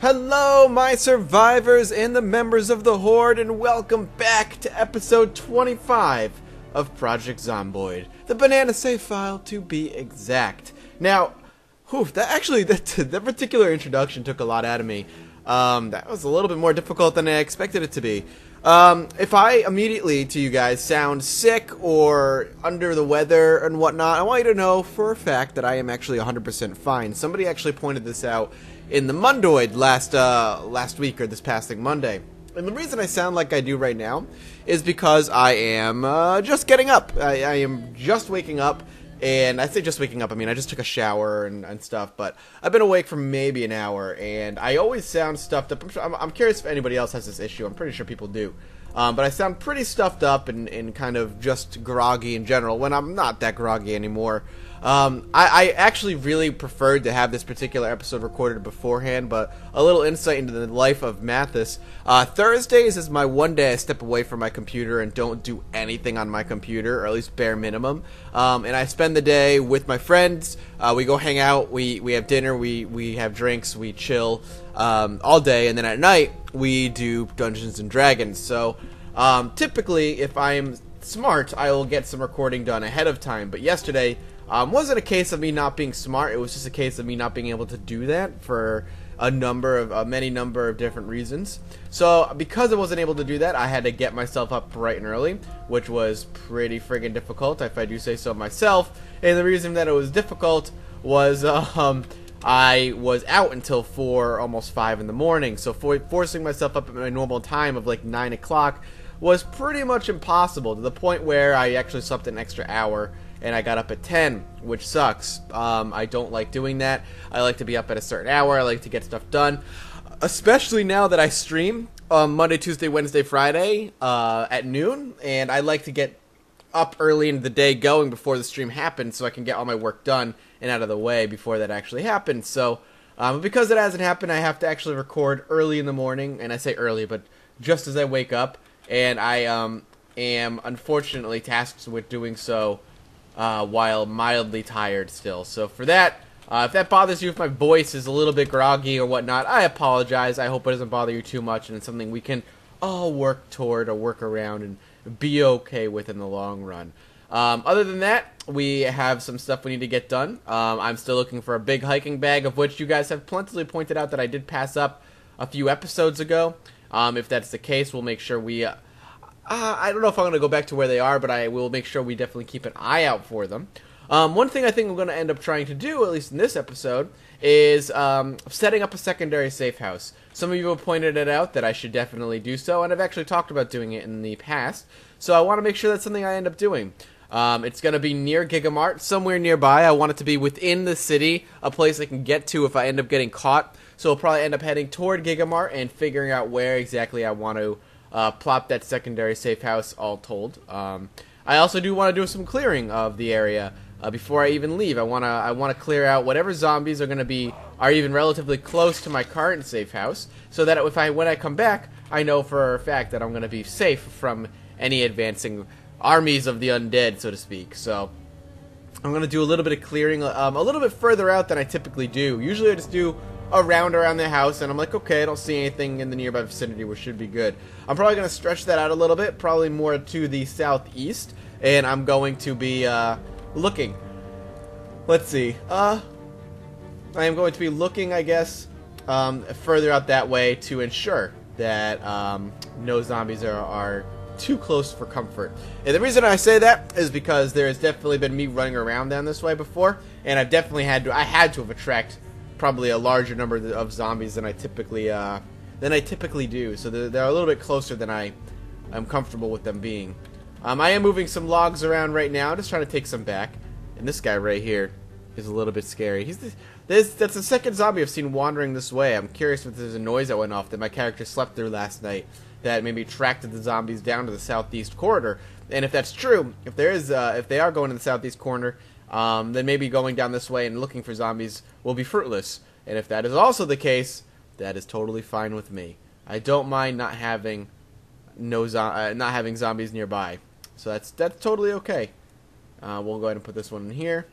Hello, my survivors and the members of the Horde, and welcome back to episode 25 of Project Zomboid, the banana save file to be exact. Now, that particular introduction took a lot out of me. That was a little bit more difficult than I expected it to be. If I immediately to you guys sound sick or under the weather and whatnot, I want you to know for a fact that I am actually 100% fine. Somebody actually pointed this out in the Mundoid last week, or this past Monday. And the reason I sound like I do right now is because I am just getting up. I am just waking up, and I say just waking up, I mean I just took a shower and stuff, but I've been awake for maybe an hour, and I always sound stuffed up. I'm curious if anybody else has this issue. I'm pretty sure people do. But I sound pretty stuffed up and kind of just groggy in general, when I'm not that groggy anymore. I actually really preferred to have this particular episode recorded beforehand, but a little insight into the life of Mathis. Thursdays is my one day I step away from my computer and don't do anything on my computer, or at least bare minimum. And I spend the day with my friends. We go hang out, we have dinner, we have drinks, we chill all day, and then at night we do Dungeons and Dragons. So typically, if I'm smart, I will get some recording done ahead of time, but yesterday wasn't a case of me not being smart. It was just a case of me not being able to do that for a many number of different reasons. So because I wasn't able to do that, I had to get myself up bright and early, which was pretty friggin' difficult, if I do say so myself. And the reason that it was difficult was I was out until 4, almost 5 in the morning. So forcing myself up at my normal time of like 9 o'clock was pretty much impossible, to the point where I actually slept an extra hour. And I got up at 10, which sucks. I don't like doing that. I like to be up at a certain hour. I like to get stuff done. Especially now that I stream Monday, Tuesday, Wednesday, Friday at noon. And I like to get up early in the day going before the stream happens, so I can get all my work done and out of the way before that actually happens. So because it hasn't happened, I have to actually record early in the morning. And I say early, but just as I wake up. And I am unfortunately tasked with doing so while mildly tired still. So for that, if that bothers you, if my voice is a little bit groggy or whatnot, I apologize. I hope it doesn't bother you too much, and it's something we can all work toward or work around and be okay with in the long run. Other than that, we have some stuff we need to get done. I'm still looking for a big hiking bag, of which you guys have plentifully pointed out that I did pass up a few episodes ago. If that's the case, we'll make sure we I don't know if I'm going to go back to where they are, but I will make sure we definitely keep an eye out for them. One thing I think I'm going to end up trying to do, at least in this episode, is setting up a secondary safe house. Some of you have pointed it out that I should definitely do so, and I've actually talked about doing it in the past. So I want to make sure that's something I end up doing. It's going to be near Gigamart, somewhere nearby. I want it to be within the city, a place I can get to if I end up getting caught. So I'll probably end up heading toward Gigamart and figuring out where exactly I want to plop that secondary safe house, all told. I also do want to do some clearing of the area before I even leave. I want to clear out whatever zombies are even relatively close to my current safe house, so that when I come back, I know for a fact that I'm going to be safe from any advancing armies of the undead, so to speak. So I'm going to do a little bit of clearing, a little bit further out than I typically do. Usually I just do around the house, and I'm like, okay, I don't see anything in the nearby vicinity, which should be good. I'm probably going to stretch that out a little bit, probably more to the southeast, and I'm going to be looking. Let's see. I am going to be looking, I guess, further out that way to ensure that no zombies are too close for comfort. And the reason I say that is because there has definitely been me running around down this way before, and I've definitely had to have attracted probably a larger number of zombies than I typically do. So they're a little bit closer than I'm comfortable with them being. I am moving some logs around right now, just trying to take some back. And this guy right here is a little bit scary. That's the second zombie I've seen wandering this way. I'm curious if there's a noise that went off that my character slept through last night that maybe attracted the zombies down to the southeast corridor. And if that's true, if they are going to the southeast corner, then maybe going down this way and looking for zombies will be fruitless. And if that is also the case, that is totally fine with me. I don't mind not having zombies nearby. So that's totally okay. We'll go ahead and put this one in here,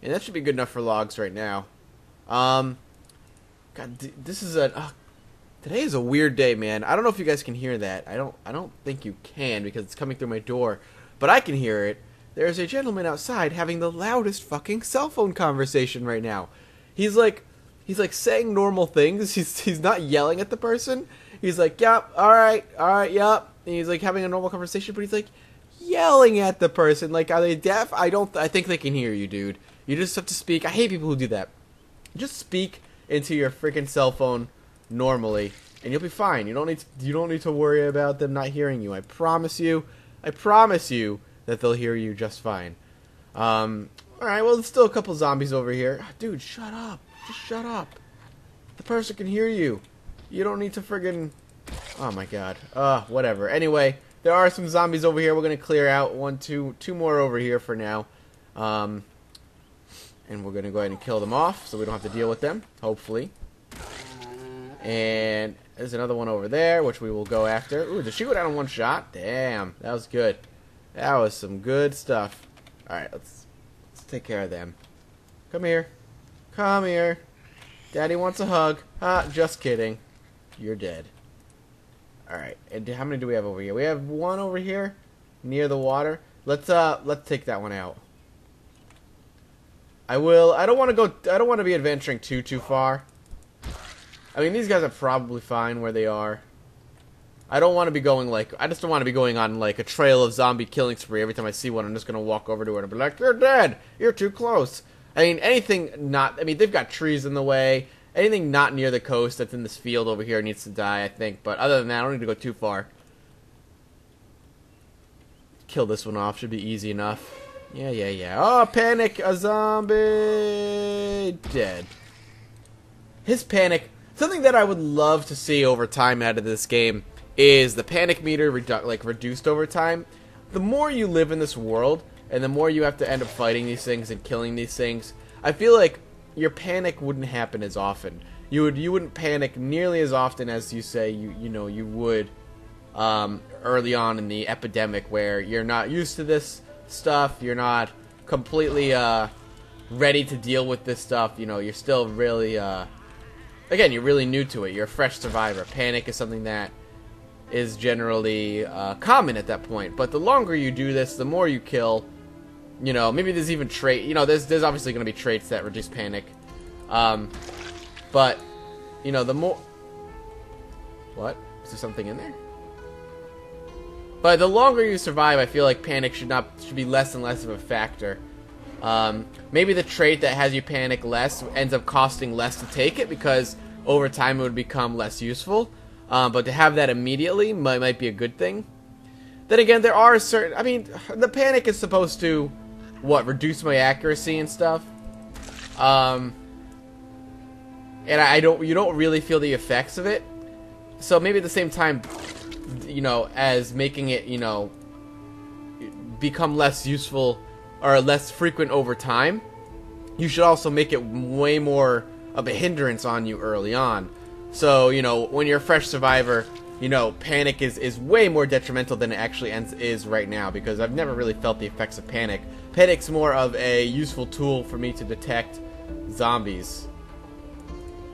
and that should be good enough for logs right now. Kind God, this is a... today is a weird day, man. I don't know if you guys can hear that. I don't think you can because it's coming through my door. But I can hear it. There's a gentleman outside having the loudest fucking cell phone conversation right now. He's like saying normal things. He's not yelling at the person. He's like, yep, alright, yep. And he's like having a normal conversation, but he's like yelling at the person. Like, are they deaf? I think they can hear you, dude. You just have to speak. I hate people who do that. Just speak into your freaking cell phone normally, and you'll be fine. You don't need to worry about them not hearing you. I promise you that they'll hear you just fine. Alright, well, there's still a couple zombies over here. Dude, shut up. Just shut up. The person can hear you. You don't need to friggin... Oh my god. Whatever. Anyway, there are some zombies over here. We're gonna clear out two more over here for now. And we're gonna go ahead and kill them off so we don't have to deal with them, hopefully. And there's another one over there, which we will go after. Ooh, did she go down in one shot? Damn, that was good. That was some good stuff. Alright, let's take care of them. Come here. Come here. Daddy wants a hug. Just kidding. You're dead. Alright, and how many do we have over here? We have one over here, near the water. Let's take that one out. I don't want to be adventuring too far. I mean, these guys are probably fine where they are. I don't want to be going I just don't want to be going on like a trail of zombie killing spree. Every time I see one, I'm just gonna walk over to it and be like, "You're dead. You're too close." I mean, they've got trees in the way. Anything not near the coast that's in this field over here needs to die, I think. But other than that, I don't need to go too far. Kill this one off. Should be easy enough. Yeah. Oh, panic! A zombie! Dead. His panic... Something that I would love to see over time out of this game is the panic meter reduced over time. The more you live in this world, and the more you have to end up fighting these things and killing these things, I feel like your panic wouldn't happen as often. You wouldn't panic nearly as often as you say you would early on in the epidemic, where you're not used to this stuff, you're not completely ready to deal with this stuff. You're still really again, you're really new to it. You're a fresh survivor. Panic is something that is generally common at that point. But the longer you do this, the more you kill. Maybe there's even there's obviously going to be traits that reduce panic. But, the more... What? Is there something in there? But the longer you survive, I feel like panic should be less and less of a factor. Maybe the trait that has you panic less ends up costing less to take it, because over time it would become less useful. But to have that immediately might be a good thing. Then again, there are certain... I mean, the panic is supposed to... reduce my accuracy and stuff. And you don't really feel the effects of it. So maybe at the same time, as making it, become less useful or less frequent over time, you should also make it way more of a hindrance on you early on. So, when you're a fresh survivor, panic is way more detrimental than it actually is right now, because I've never really felt the effects of panic. Panic's more of a useful tool for me to detect zombies.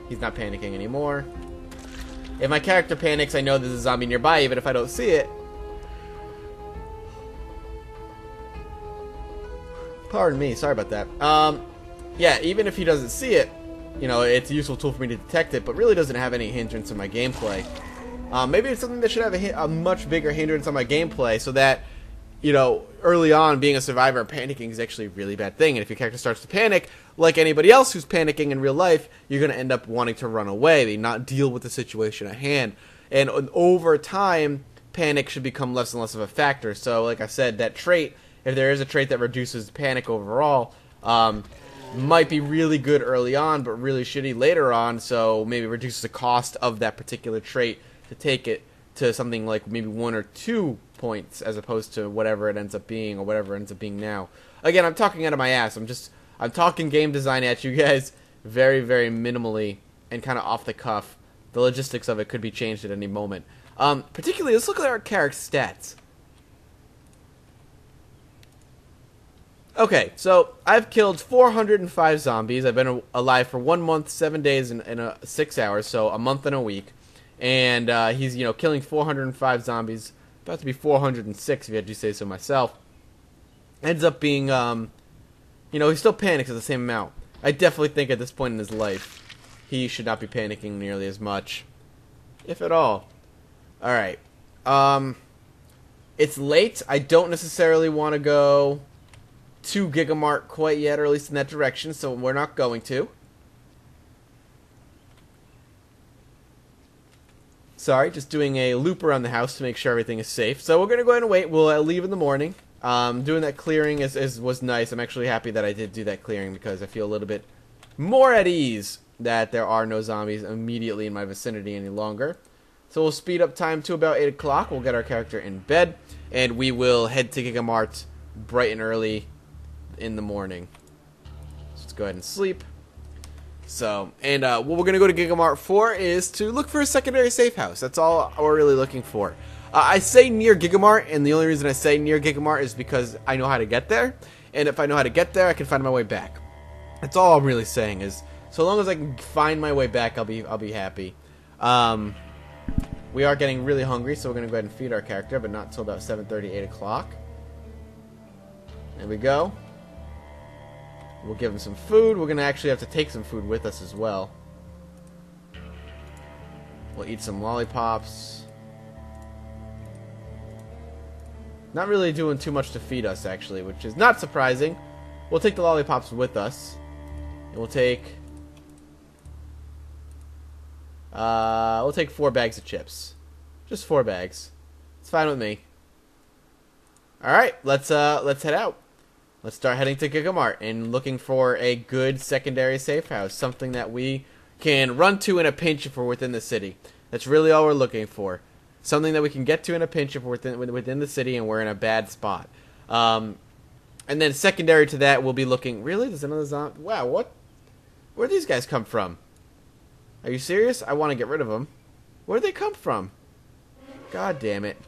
He's not panicking anymore. If my character panics, I know there's a zombie nearby, even if I don't see it. Pardon me, sorry about that. Yeah, even if he doesn't see it, it's a useful tool for me to detect it, but really doesn't have any hindrance in my gameplay. Maybe it's something that should have a much bigger hindrance on my gameplay, so that, early on, being a survivor, panicking is actually a really bad thing. And if your character starts to panic, like anybody else who's panicking in real life, you're going to end up wanting to run away, not deal with the situation at hand. And over time, panic should become less and less of a factor. So, like I said, that trait, if there is a trait that reduces panic overall, might be really good early on, but really shitty later on, so maybe reduces the cost of that particular trait to take it to something like maybe 1 or 2 points as opposed to whatever it ends up being, or whatever it ends up being now. Again, I'm talking out of my ass. I'm talking game design at you guys very, very minimally and kind of off the cuff. The logistics of it could be changed at any moment. Particularly, let's look at our character stats. Okay, so I've killed 405 zombies. I've been alive for 1 month, 7 days, and 6 hours, so a month and a week. And he's, killing 405 zombies. About to be 406 if you had to say so myself. Ends up being, he still panics at the same amount. I definitely think at this point in his life, he should not be panicking nearly as much, if at all. Alright. It's late. I don't necessarily want to go to Gigamart quite yet, or at least in that direction, so we're not going to. Sorry, just doing a loop around the house to make sure everything is safe. So we're going to go ahead and wait. We'll leave in the morning. Doing that clearing was nice. I'm actually happy that I did do that clearing because I feel a little bit more at ease that there are no zombies immediately in my vicinity any longer. So we'll speed up time to about 8 o'clock. We'll get our character in bed, and we will head to Gigamart bright and early in the morning. So let's go ahead and sleep. So, and what we're going to go to Gigamart for is to look for a secondary safe house. That's all we're really looking for. I say near Gigamart, and the only reason I say near Gigamart is because I know how to get there. And if I know how to get there, I can find my way back. That's all I'm really saying is, so long as I can find my way back, I'll be happy. We are getting really hungry, so we're going to go ahead and feed our character, but not until about 7:30, 8 o'clock. There we go. We'll give him some food. We're going to actually have to take some food with us as well. We'll eat some lollipops. Not really doing too much to feed us, actually, which is not surprising. We'll take the lollipops with us. And we'll take 4 bags of chips. Just 4 bags. It's fine with me. Alright, let's head out. Let's start heading to Gigamart and looking for a good secondary safe house. Something that we can run to in a pinch if we're within the city. That's really all we're looking for. Something that we can get to in a pinch if we're within the city and we're in a bad spot. And then secondary to that, we'll be looking... Really? There's another zombie? Wow, what? Where'd these guys come from? Are you serious? I want to get rid of them. Where'd they come from? God damn it.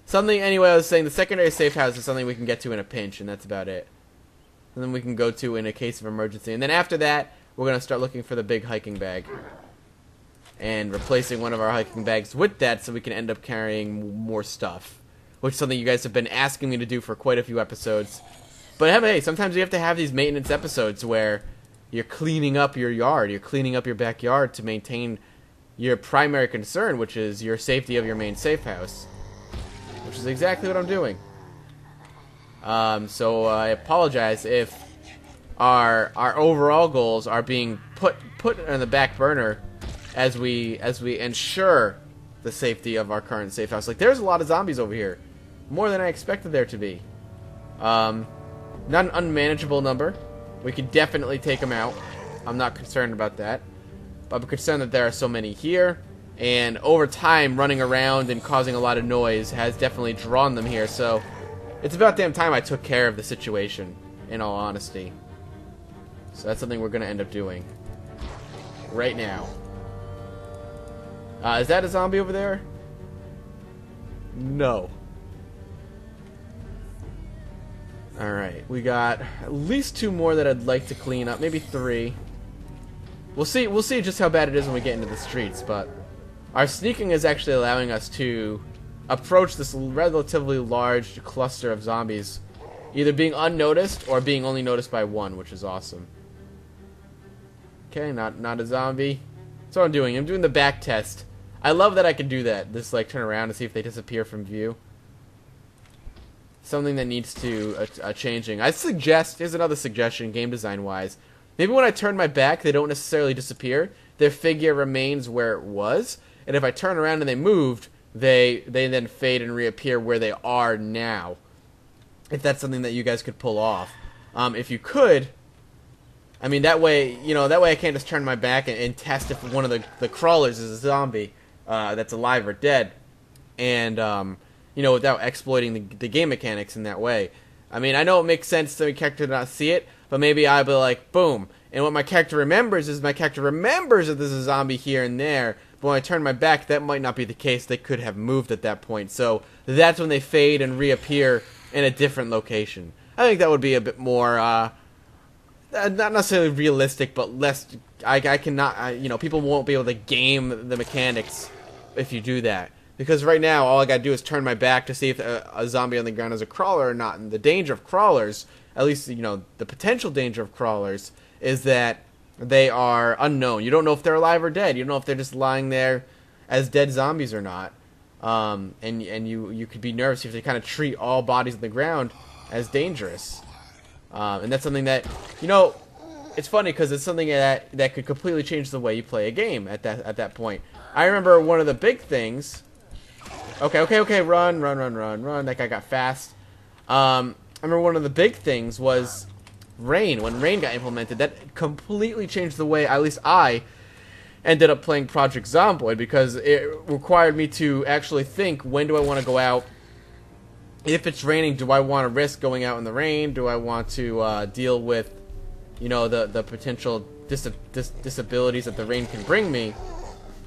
Something, anyway, I was saying the secondary safe house is something we can get to in a pinch, and that's about it. And then we can go to in a case of emergency. And then after that, we're going to start looking for the big hiking bag. And replacing one of our hiking bags with that so we can end up carrying more stuff. Which is something you guys have been asking me to do for quite a few episodes. But hey, sometimes you have to have these maintenance episodes where you're cleaning up your yard, you're cleaning up your backyard to maintain your primary concern, which is your safety of your main safe house. Which is exactly what I'm doing. So I apologize if our overall goals are being put on the back burner as we ensure the safety of our current safe house. Like, there's a lot of zombies over here, more than I expected there to be. Not an unmanageable number. We can definitely take them out. I'm not concerned about that, but I'm concerned that there are so many here. And over time, running around and causing a lot of noise has definitely drawn them here. So it's about damn time I took care of the situation, in all honesty. So that's something we're going to end up doing right now. Is that a zombie over there? No. Alright, we got at least 2 more that I'd like to clean up. Maybe 3. We'll see just how bad it is when we get into the streets, but... Our sneaking is actually allowing us to approach this relatively large cluster of zombies, either being unnoticed or being only noticed by one, which is awesome. Okay, not a zombie. That's what I'm doing. I'm doing the back test. I love that I can do that. Just like turn around and see if they disappear from view. Something that needs to changing. I suggest, here's another suggestion, game design wise. Maybe when I turn my back, they don't necessarily disappear. Their figure remains where it was. And if I turn around and they moved, they then fade and reappear where they are now. If that's something that you guys could pull off. If you could, I mean, that way I can't just turn my back and test if one of the crawlers is a zombie that's alive or dead. And, without exploiting the game mechanics in that way. I mean, I know it makes sense to my character to not see it, but maybe I'll be like, boom. And what my character remembers is that there's a zombie here and there. But when I turn my back, that might not be the case. They could have moved at that point. So that's when they fade and reappear in a different location. I think that would be a bit more, not necessarily realistic, but less. I cannot, people won't be able to game the mechanics if you do that. Because right now, all I gotta do is turn my back to see if a zombie on the ground is a crawler or not. And the danger of crawlers, at least, the potential danger of crawlers, is that they are unknown. You don't know if they're alive or dead. You don't know if they're just lying there as dead zombies or not. And you could be nervous if they kind of treat all bodies on the ground as dangerous. And that's something that, it's funny because it's something that could completely change the way you play a game at that point. I remember one of the big things. Okay, run. That guy got fast. I remember one of the big things was rain. When rain got implemented, that completely changed the way, at least I ended up playing Project Zomboid, because it required me to actually think, when do I want to go out? If it's raining, do I want to risk going out in the rain? Do I want to deal with, the potential disabilities that the rain can bring me?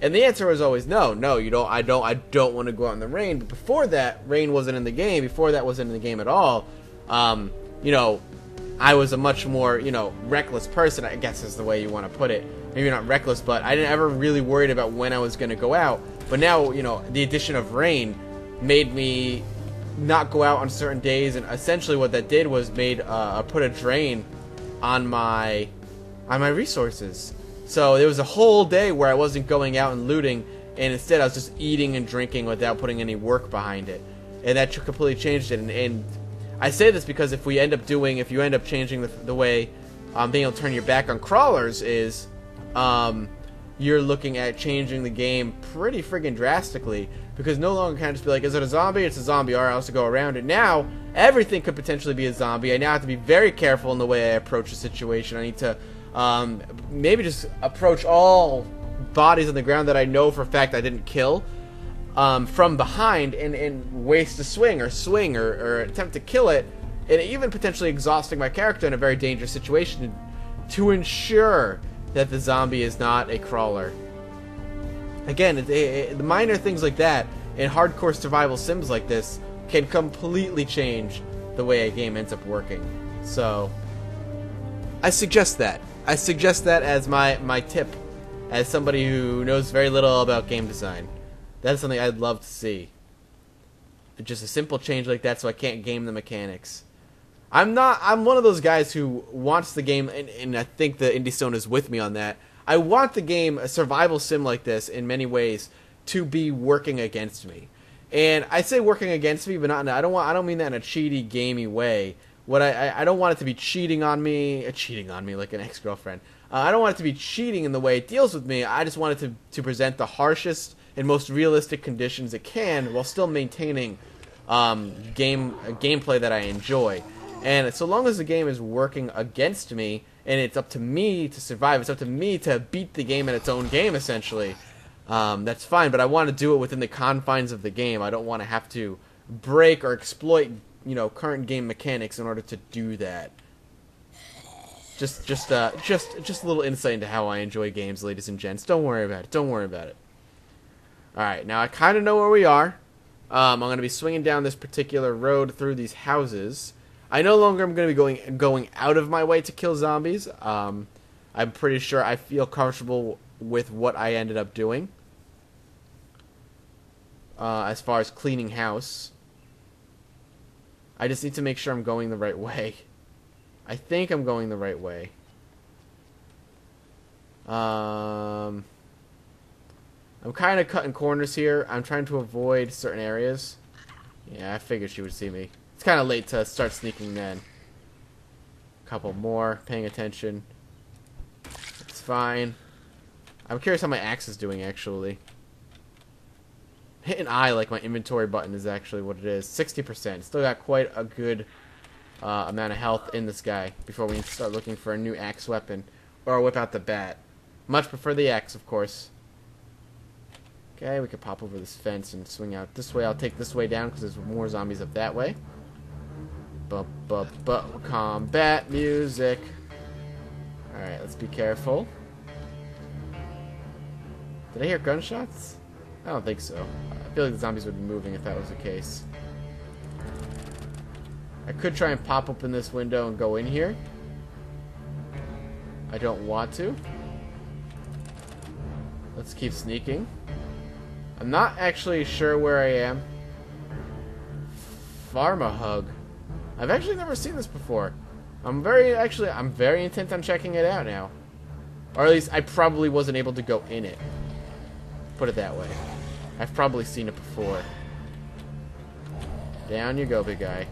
And the answer was always no, you don't. I don't want to go out in the rain. But before that, rain wasn't in the game. Before that wasn't in the game at all. I was a much more, reckless person, I guess is the way you want to put it. Maybe not reckless, but I didn't ever really worried about when I was going to go out. But now, the addition of rain made me not go out on certain days, and essentially what that did was put a drain on my resources. So there was a whole day where I wasn't going out and looting, and instead I was just eating and drinking without putting any work behind it, and that completely changed it. And I say this because if you end up changing the way being able to turn your back on crawlers is, you're looking at changing the game pretty friggin' drastically, because no longer can I just be like, is it a zombie? It's a zombie. Alright, I'll have to go around it. Now, everything could potentially be a zombie. I now have to be very careful in the way I approach the situation. I need to maybe just approach all bodies on the ground that I know for a fact I didn't kill from behind, and waste a swing or attempt to kill it, and even potentially exhausting my character in a very dangerous situation to ensure that the zombie is not a crawler. Again, the minor things like that in hardcore survival sims like this can completely change the way a game ends up working. So I suggest that. As my tip, as somebody who knows very little about game design. That's something I'd love to see. Just a simple change like that, so I can't game the mechanics. I'm one of those guys who wants the game, and I think the Indie Stone is with me on that. I want the game, a survival sim like this, in many ways, to be working against me. And I say working against me, but not. I don't mean that in a cheaty, gamey way. What I don't want it to be cheating on me like an ex-girlfriend. I don't want it to be cheating in the way it deals with me. I just want it to present the harshest and most realistic conditions it can, while still maintaining gameplay that I enjoy. And so long as the game is working against me, and it's up to me to survive, it's up to me to beat the game in its own game, essentially, that's fine. But I want to do it within the confines of the game. I don't want to have to break or exploit, current game mechanics in order to do that. Just a little insight into how I enjoy games, ladies and gents. Don't worry about it. Alright, now I kind of know where we are. I'm going to be swinging down this particular road through these houses. I no longer am going to be going out of my way to kill zombies. I'm pretty sure I feel comfortable with what I ended up doing. As far as cleaning house. I just need to make sure I'm going the right way. I think I'm going the right way. I'm kind of cutting corners here. I'm trying to avoid certain areas. Yeah, I figured she would see me. It's kind of late to start sneaking then. Couple more. Paying attention. It's fine. I'm curious how my axe is doing, actually. Hit an I like my inventory button is actually what it is. 60%. Still got quite a good amount of health in this guy before we start looking for a new axe weapon. Or whip out the bat. Much prefer the axe, of course. Okay, we could pop over this fence and swing out this way. I'll take this way down because there's more zombies up that way. Combat music. Alright, let's be careful. Did I hear gunshots? I don't think so. I feel like the zombies would be moving if that was the case. I could try and pop open this window and go in here. I don't want to. Let's keep sneaking. I'm not actually sure where I am. Pharma-hug. I've actually never seen this before. I'm very intent on checking it out now. Or at least I probably wasn't able to go in it. Put it that way. I've probably seen it before. Down you go, big guy.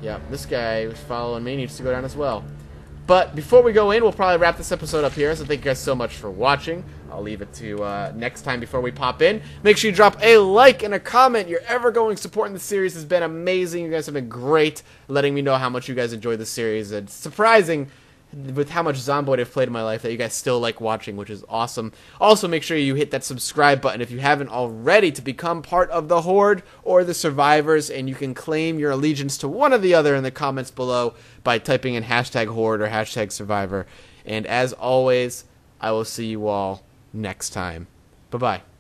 Yep, this guy who's following me needs to go down as well. But before we go in, we'll probably wrap this episode up here. So thank you guys so much for watching. I'll leave it to next time before we pop in. Make sure you drop a like and a comment. Your ever-going support in the series has been amazing. You guys have been great, letting me know how much you guys enjoy the series. It's surprising with how much Zomboid I've played in my life that you guys still like watching, which is awesome. Also, make sure you hit that subscribe button if you haven't already to become part of the Horde or the Survivors, and you can claim your allegiance to one or the other in the comments below by typing in hashtag Horde or hashtag Survivor. And as always, I will see you all next time. Bye-bye.